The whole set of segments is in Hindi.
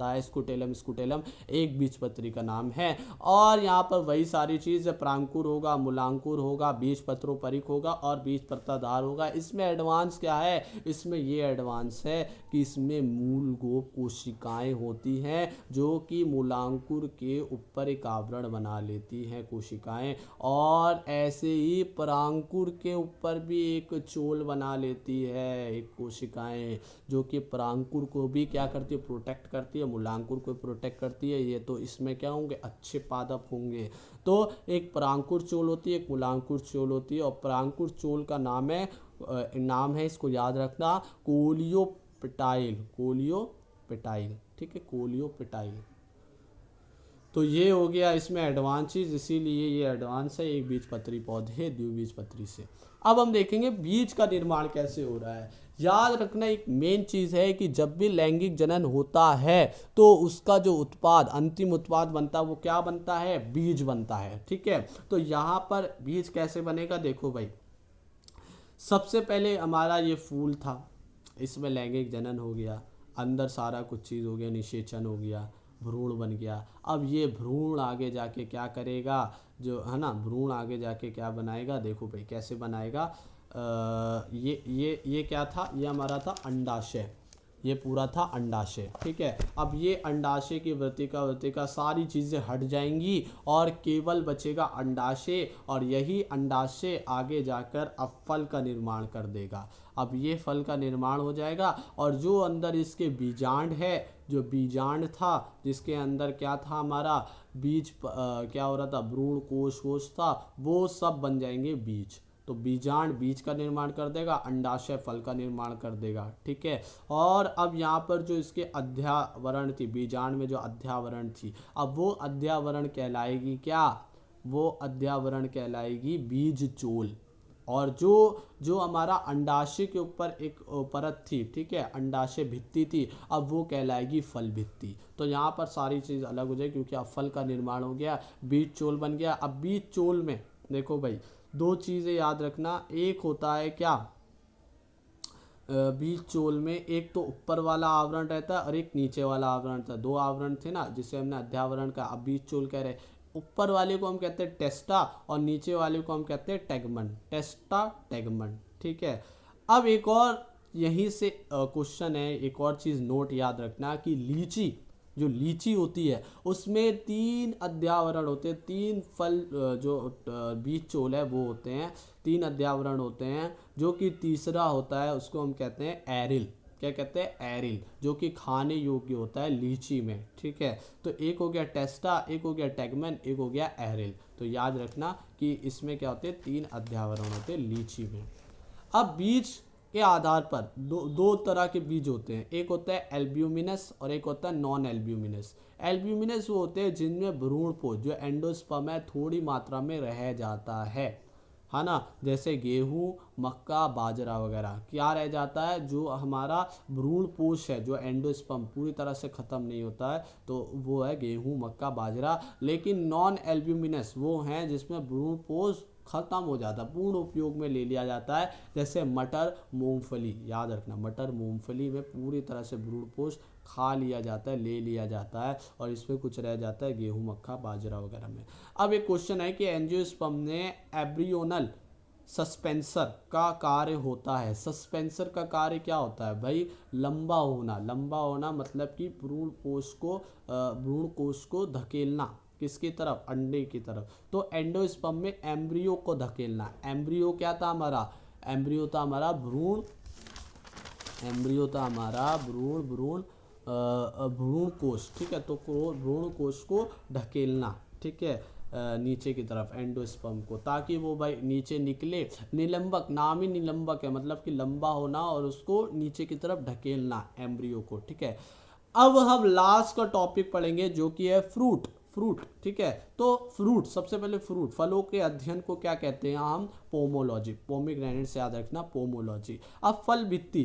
है। स्कुटेलम स्कुटेलम एक बीजपत्री का नाम है। और यहाँ पर वही सारी चीज़, प्रांकुर होगा, मूलांकुर होगा, बीजपत्रोपरिक होगा और बीजपत्राधार होगा। इसमें एडवांस क्या है, इसमें ये एडवांस है कि इसमें मूल गोप कोशिकाएं होती हैं जो कि मूलांकुर के ऊपर एक आवरण बना लेती हैं कोशिकाएं, और ऐसे ही परांकुर के ऊपर भी एक चोल बना लेती है एक कोशिकाएं, जो कि परांकुर को भी क्या करती है, प्रोटेक्ट करती है, मूलांकुर को प्रोटेक्ट करती है। ये तो इसमें क्या होंगे, अच्छे पादप होंगे। तो एक परांकुर चोल होती है, एक मूलांकुर चोल होती है, और परांकुर चोल का नाम है इसको याद रखना, कोलियोपेटाइल, कोलियोपेटाइल, ठीक है, कोलियोपेटाइल। तो ये हो गया इसमें एडवांस चीज, इसीलिए ये एडवांस है, एक बीजपत्री पौधे द्विबीजपत्री से। अब हम देखेंगे बीज का निर्माण कैसे हो रहा है। याद रखना एक मेन चीज है कि जब भी लैंगिक जनन होता है तो उसका जो उत्पाद, अंतिम उत्पाद बनता है वो क्या बनता है, बीज बनता है, ठीक है। तो यहाँ पर बीज कैसे बनेगा, देखो भाई, सबसे पहले हमारा ये फूल था, इसमें लैंगिक जनन हो गया, अंदर सारा कुछ चीज़ हो गया, निषेचन हो गया, भ्रूण बन गया। अब ये भ्रूण आगे जाके क्या करेगा, जो है ना, भ्रूण आगे जाके क्या बनाएगा, देखो भाई कैसे बनाएगा। ये क्या था, ये हमारा था अंडाशय, ये पूरा था अंडाशय, ठीक है। अब ये अंडाशय की वृत्तिका सारी चीज़ें हट जाएंगी और केवल बचेगा अंडाशय, और यही अंडाशय आगे जाकर अब फल का निर्माण कर देगा। अब ये फल का निर्माण हो जाएगा, और जो अंदर इसके बीजांड है, जो बीजांड था जिसके अंदर क्या था हमारा बीज, क्या हो रहा था, भ्रूण कोश था, वो सब बन जाएंगे बीज। तो बीजांड बीज का निर्माण कर देगा, अंडाशय फल का निर्माण कर देगा, ठीक है। और अब यहाँ पर जो इसके अध्यावरण थी, बीजांड में जो अध्यावरण थी, अब वो अध्यावरण कहलाएगी क्या, वो अध्यावरण कहलाएगी बीज चोल। और जो हमारा अंडाशय के ऊपर एक परत थी, ठीक है, अंडाशय भित्ति थी, अब वो कहलाएगी फल भित्ति। तो यहाँ पर सारी चीज़ अलग हो जाएगी क्योंकि अब फल का निर्माण हो गया, बीज चोल बन गया। अब बीज चोल में देखो भाई, दो चीज़ें याद रखना, एक होता है क्या, बीज चोल में एक तो ऊपर वाला आवरण रहता है और एक नीचे वाला आवरण था, दो आवरण थे ना जिसे हमने अध्यावरण का। अब बीज चोल कह रहे, ऊपर वाले को हम कहते हैं टेस्टा और नीचे वाले को हम कहते हैं टैगमन, टेस्टा टैगमन, ठीक है। अब एक और यहीं से क्वेश्चन है, एक और चीज़ नोट याद रखना कि लीची, जो लीची होती है उसमें 3 अध्यावरण होते हैं, 3 फल, जो बीज चोल है वो होते हैं, 3 अध्यावरण होते हैं, जो कि तीसरा होता है उसको हम कहते हैं एरिल। क्या कहते हैं, एरिल, जो कि खाने योग्य होता है लीची में, ठीक है। तो एक हो गया टेस्टा, एक हो गया टैगमन, एक हो गया एरिल। तो याद रखना कि इसमें क्या होते हैं, 3 अध्यावरण होते हैं लीची में। अब बीज के आधार पर दो तरह के बीज होते हैं, एक होता है एल्ब्यूमिनस और एक होता है नॉन एल्ब्यूमिनस। एल्ब्यूमिनस वो होते हैं जिनमें भ्रूणपोष, जो एंडोस्पर्म है, थोड़ी मात्रा में रह जाता है ना, जैसे गेहूं, मक्का, बाजरा वगैरह। क्या रह जाता है, जो हमारा भ्रूणपोष है, जो एंडोस्पर्म पूरी तरह से ख़त्म नहीं होता है, तो वो है गेहूं, मक्का, बाजरा। लेकिन नॉन एल्ब्यूमिनस वो हैं जिसमें भ्रूणपोष ख़त्म हो जाता है, पूर्ण उपयोग में ले लिया जाता है, जैसे मटर, मूंगफली। याद रखना, मटर, मूंगफली में पूरी तरह से भ्रूणपोष खा लिया जाता है, ले लिया जाता है, और इसमें कुछ रह जाता है गेहूं, मक्का, बाजरा वगैरह में। अब एक क्वेश्चन है कि एंजियोस्पर्म में एब्रियोनल सस्पेंसर का कार्य होता है। सस्पेंसर का कार्य क्या होता है भाई, लंबा होना। लंबा होना मतलब कि भ्रूण कोश को धकेलना, किसकी तरफ, अंडे की तरफ। तो एंडोस्पर्म में एम्ब्रियो को धकेलना। एम्ब्रियो क्या था हमारा, एम्ब्रियो था हमारा भ्रूण, एम्ब्रियो था हमारा भ्रूण कोश, ठीक है। तो भ्रूण कोश को धकेलना, ठीक है, नीचे की तरफ एंडोस्पर्म को, ताकि वो भाई नीचे निकले। निलंबक, नाम ही निलंबक है, मतलब कि लंबा होना और उसको नीचे की तरफ ढकेलना एम्ब्रियो को, ठीक है। अब हम लास्ट का टॉपिक पढ़ेंगे जो कि है फ्रूट, ठीक है। तो फ्रूट, सबसे पहले फ्रूट, फलों के अध्ययन को क्या कहते हैं हम, पोमोलॉजी। पोमीग्रेनेट से याद रखना, पोमोलॉजी। अब फल भित्ति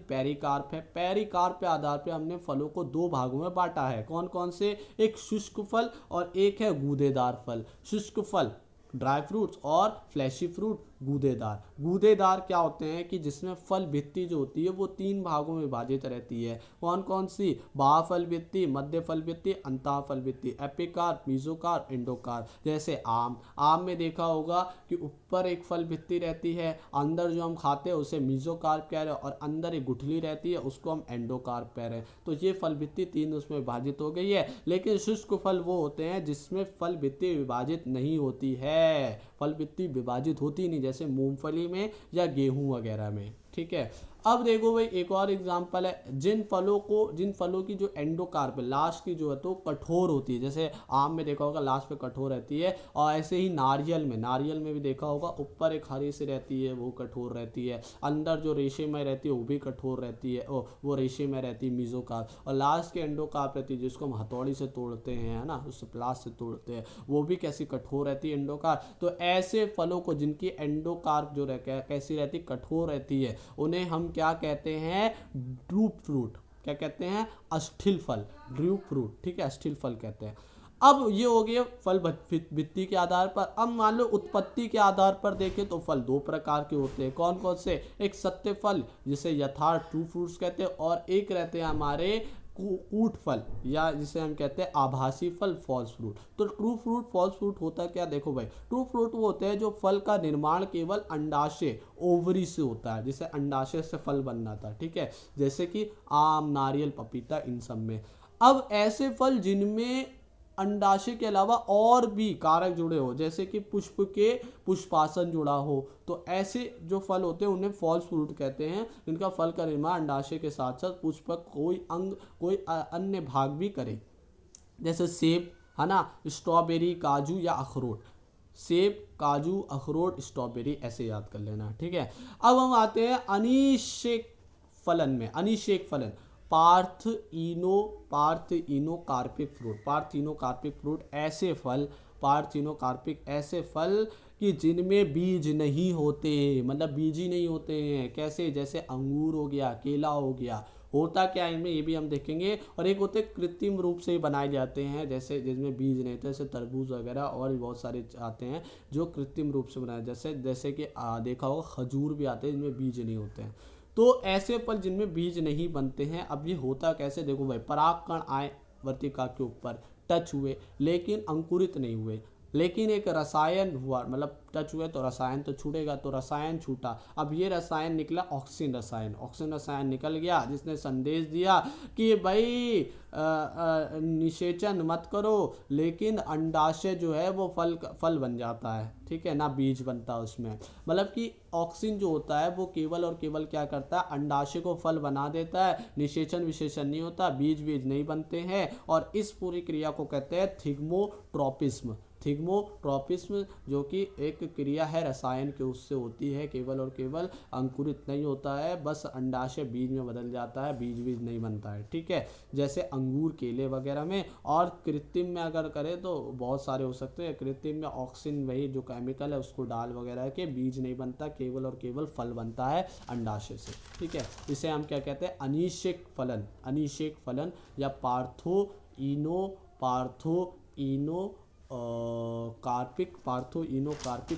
पेरिकार्प है। पेरिकार्प के आधार पे हमने फलों को 2 भागों में बांटा है। कौन कौन से, एक शुष्क फल और एक है गूदेदार फल। शुष्क फल ड्राई फ्रूट्स और फ्लैशी फ्रूट, गूदेदार। गूदेदार क्या होते हैं कि जिसमें फल भित्ति जो होती है वो 3 भागों में विभाजित रहती है। कौन कौन सी? बाह्यफल भित्ति, मध्य फल भित्ति, अंतःफल भित्ति, एपिकार्प, मेसोकार्प, एंडोकार्प। जैसे आम, आम में देखा होगा कि ऊपर एक फल भित्ति रहती है, अंदर जो हम खाते हैं उसे मेसोकार्प कह रहे हैं, और अंदर एक गुठली रहती है उसको हम एंडोकार्प कह रहे हैं। तो ये फल भित्ति 3 उसमें विभाजित हो गई है। लेकिन शुष्क फल वो होते हैं जिसमें फल भित्ति विभाजित नहीं होती है, फल भित्ति विभाजित होती नहीं, जैसे मूंगफली में या गेहूं वगैरह में। ठीक है। अब देखो भाई एक और एग्जांपल है, जिन फलों की जो एंडोकार्प लास्ट की जो है तो कठोर होती है, जैसे आम में देखा होगा लास्ट पे कठोर रहती है, और ऐसे ही नारियल में भी देखा होगा ऊपर एक हरी सी रहती है वो कठोर रहती है, अंदर जो रेशेमय रहती है वो भी कठोर रहती है, वो रेशेमय रहती है मेसोकार्प, और लास्ट के एंडोकार्प रहती है जिसको हम हथौड़ी से तोड़ते हैं, है ना, उससे प्लास से तोड़ते हैं, वो भी कैसी कठोर रहती है एंडोकार्प। तो ऐसे फलों को जिनकी एंडोकार्प जो कैसी रहती कठोर रहती है उन्हें हम क्या कहते हैं? Drupe fruit. क्या कहते हैं? अस्थिल फल, ड्रूप फ्रूट। ठीक है, अस्थिल फल कहते हैं। अब ये हो गया फल भित्ति के आधार पर। अब मान लो उत्पत्ति के आधार पर देखें तो फल 2 प्रकार के होते हैं। कौन कौन से? एक सत्य फल जिसे यथार्थ ट्रू फ्रूट्स कहते हैं, और एक रहते हैं हमारे कूट फल या जिसे हम कहते हैं आभासी फल, फॉल्स फ्रूट। तो ट्रू फ्रूट, फॉल्स फ्रूट होता क्या? देखो भाई, ट्रू फ्रूट वो होते हैं जो फल का निर्माण केवल अंडाशय, ओवरी से होता है, जिसे अंडाशय से फल बनना था। ठीक है, जैसे कि आम, नारियल, पपीता, इन सब में। अब ऐसे फल जिनमें अंडाशय के अलावा और भी कारक जुड़े हो, जैसे कि पुष्प के पुष्पासन जुड़ा हो, तो ऐसे जो फल होते हैं उन्हें फॉल्स फ्रूट कहते हैं, जिनका फल का निर्माण अंडाशय के साथ साथ पुष्प कोई अन्य भाग भी करे, जैसे सेब, है ना, स्ट्रॉबेरी, काजू या अखरोट। सेब, काजू, अखरोट, स्ट्रॉबेरी, ऐसे याद कर लेना। ठीक है। अब हम आते हैं अनिषेक फलन में। अनिषेक फलन, पार्थिनोकार्पिक फ्रूट, ऐसे फल कि जिनमें बीज नहीं होते, मतलब बीज ही नहीं होते हैं। कैसे? जैसे अंगूर हो गया, केला हो गया। होता क्या है इनमें ये भी हम देखेंगे। और एक होते कृत्रिम रूप से बनाए जाते हैं, जैसे जिसमें बीज नहीं होते, जैसे तरबूज वगैरह और भी बहुत सारे आते हैं जो कृत्रिम रूप से बनाए, जैसे कि देखा होगा खजूर भी आते हैं जिनमें बीज नहीं होते हैं। तो ऐसे फल जिनमें बीज नहीं बनते हैं। अब ये होता कैसे? देखो भाई, परागकण आए वर्तिका के ऊपर, टच हुए लेकिन अंकुरित नहीं हुए, लेकिन एक रसायन हुआ, मतलब टच हुए तो रसायन तो छूटेगा, तो रसायन छूटा। अब ये रसायन निकला ऑक्सीजन रसायन निकल गया, जिसने संदेश दिया कि भाई निषेचन मत करो, लेकिन अंडाशय जो है वो फल बन जाता है। ठीक है ना, बीज बनता है उसमें। मतलब कि ऑक्सीजन जो होता है वो केवल और केवल क्या करता है? अंडाशय को फल बना देता है, निषेचन विशेषण नहीं होता, बीज नहीं बनते हैं। और इस पूरी क्रिया को कहते हैं थिग्मोट्रोपिज्म, जो कि एक क्रिया है रसायन के उससे होती है, केवल और केवल अंकुरित नहीं होता है, बस अंडाशय बीज में बदल जाता है, बीज नहीं बनता है। ठीक है, जैसे अंगूर, केले वगैरह में। और कृत्रिम में अगर करें तो बहुत सारे हो सकते हैं। कृत्रिम में ऑक्सीजन, वही जो केमिकल है उसको डाल वगैरह के, बीज नहीं बनता, केवल और केवल फल बनता है अंडाशय से। ठीक है, इसे हम क्या कहते हैं? अनिषेक फलन या पार्थो इनो कार्पिक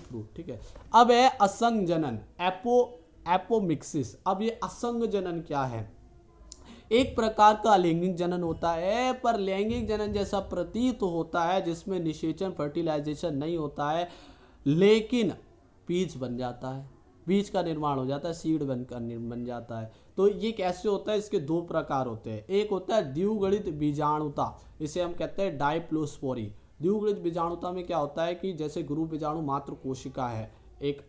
फ्रूट। ठीक है। अब है असंग जनन, एपोमिक्सिस। अब ये असंग जनन क्या है? एक प्रकार का अलैंगिक जनन होता है, पर लैंगिक जनन जैसा प्रतीत होता है, जिसमें निषेचन, फर्टिलाइजेशन नहीं होता है, लेकिन बीज बन जाता है, बीज का निर्माण हो जाता है, सीड बन जाता है। तो ये कैसे होता है? इसके 2 प्रकार होते हैं। एक होता है द्विगुणित बीजाणुता, इसे हम कहते हैं डाइप्लोस्पोरी। द्विगुणित बीजाणुता में क्या होता है कि जैसे गुरु बीजाणु मात्र कोशिका है एक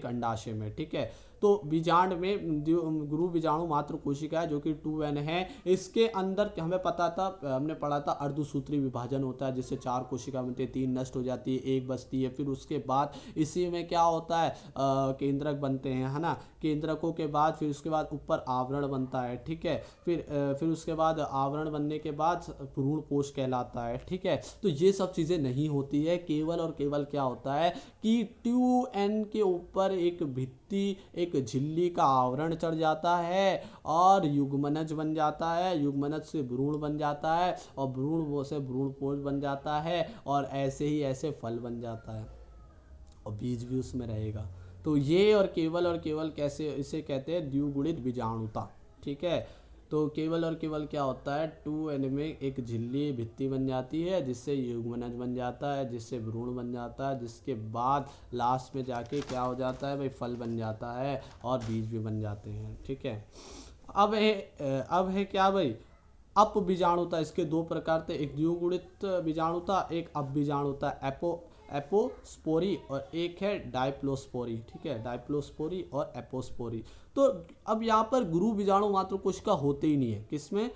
अंडाशय में। ठीक है, तो बीजांड में गुरु बीजाणु मात्र कोशिका है जो कि 2n है। इसके अंदर हमें पता था, हमने पढ़ा था अर्धसूत्री विभाजन होता है, जिससे 4 कोशिका बनती है, 3 नष्ट हो जाती है, 1 बचती है। फिर उसके बाद इसी में क्या होता है? केंद्रक बनते हैं, है ना। केंद्रकों के बाद फिर उसके बाद ऊपर आवरण बनता है। ठीक है, फिर उसके बाद आवरण बनने के बाद भ्रूण पोष कहलाता है। ठीक है, तो ये सब चीज़ें नहीं होती है। केवल और केवल क्या होता है कि 2n के ऊपर एक भित्ति, एक झिल्ली का आवरण चढ़ जाता है और युग्मनज बन जाता है, युग्मनज से भ्रूण बन जाता है, और भ्रूण से भ्रूणपोष बन जाता है, और ऐसे ही ऐसे फल बन जाता है। और बीज भी उसमें रहेगा। तो ये और केवल कैसे इसे कहते हैं, द्विगुणित बीजाणुता। ठीक है, तो केवल क्या होता है, 2n में एक झिल्ली भित्ति बन जाती है जिससे युग्मनज बन जाता है, जिससे भ्रूण बन जाता है, जिसके बाद लास्ट में जाके क्या हो जाता है भाई, फल बन जाता है और बीज भी बन जाते हैं। ठीक है, अब है क्या भाई, अप बीजाणुता। इसके दो प्रकार थे, एक द्विगुणित बीजाणुता, एक अप बीजाणुता, एपोस्पोरी, और एक है डायप्लोस्पोरी। ठीक है, डायप्लोस्पोरी और एपोस्पोरी। तो अब यहाँ पर गुरु बीजाणु मात्र कोशिका होते ही नहीं है, किसमें,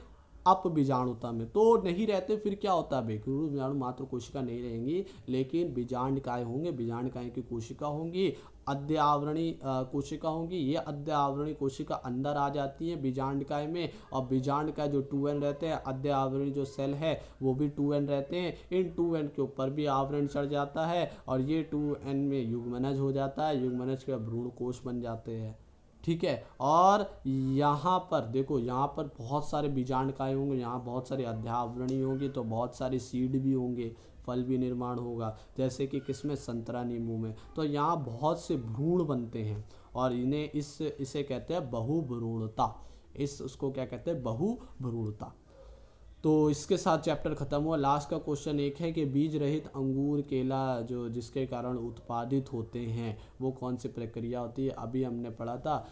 अप बीजाणुता में तो नहीं रहते। फिर क्या होता है भाई, गुरु बीजाणु मात्र कोशिका नहीं रहेंगी, लेकिन बीजांडकाएं होंगे, बीजांडकाएं की कोशिका होंगी, अद्य आवरणी कोशिका होंगी। ये अद्य आवरणी कोशिका अंदर आ जाती है बीजांडकाय में, और बीजांडकाय जो 2n रहते हैं, अद्य आवरणी जो सेल है वो भी 2n रहते हैं। इन 2n के ऊपर भी आवरण चढ़ जाता है और ये 2n में युग्मनज हो जाता है, युग्मनज के भ्रूण कोश बन जाते हैं। ठीक है, और यहाँ पर देखो, यहाँ पर बहुत सारे बीजांडकाएं होंगे, यहाँ बहुत सारी अध्यावरणी होंगी, तो बहुत सारे सीड भी होंगे, फल भी निर्माण होगा, जैसे कि किसमें, संतरा नींबू में। तो यहाँ बहुत से भ्रूण बनते हैं और इन्हें इसे कहते हैं बहुभ्रूणता। उसको क्या कहते हैं, बहुभ्रूणता। तो इसके साथ चैप्टर खत्म हुआ। लास्ट का क्वेश्चन एक है कि बीज रहित अंगूर, केला जो जिसके कारण उत्पादित होते हैं वो कौन सी प्रक्रिया होती है। अभी हमने पढ़ा था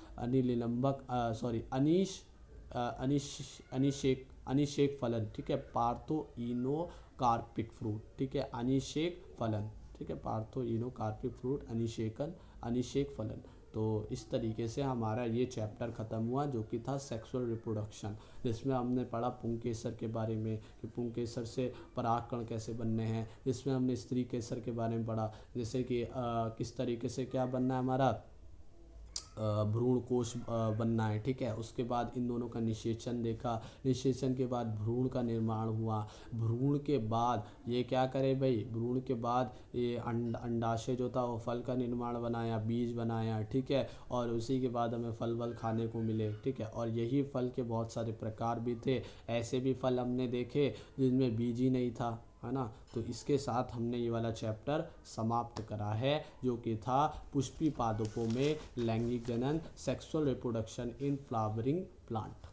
अनिषेक फलन। ठीक है, पार्थोइनोकार्पिक फ्रूट। ठीक है, अनिषेक फलन। ठीक है, पार्थोइनोकार्पिक फ्रूट, अनिषेक फलन। तो इस तरीके से हमारा ये चैप्टर ख़त्म हुआ, जो कि था सेक्सुअल रिप्रोडक्शन, जिसमें हमने पढ़ा पुंकेसर के बारे में कि पुंकेसर से परागकण कैसे बनने हैं। इसमें हमने स्त्री केसर के बारे में पढ़ा, जैसे कि किस तरीके से क्या बनना है, हमारा भ्रूण कोश बनना है। ठीक है, उसके बाद इन दोनों का निषेचन देखा, निषेचन के बाद भ्रूण का निर्माण हुआ, भ्रूण के बाद ये क्या करे भाई, भ्रूण के बाद ये अंडाशय जो था वो फल का निर्माण बनाया, बीज बनाया। ठीक है, और उसी के बाद हमें फल खाने को मिले। ठीक है, और यही फल के बहुत सारे प्रकार भी थे, ऐसे भी फल हमने देखे जिनमें बीज ही नहीं था, है ना। तो इसके साथ हमने ये वाला चैप्टर समाप्त करा है, जो कि था पुष्पी पादपों में लैंगिक जनन, sexual reproduction in flowering plant.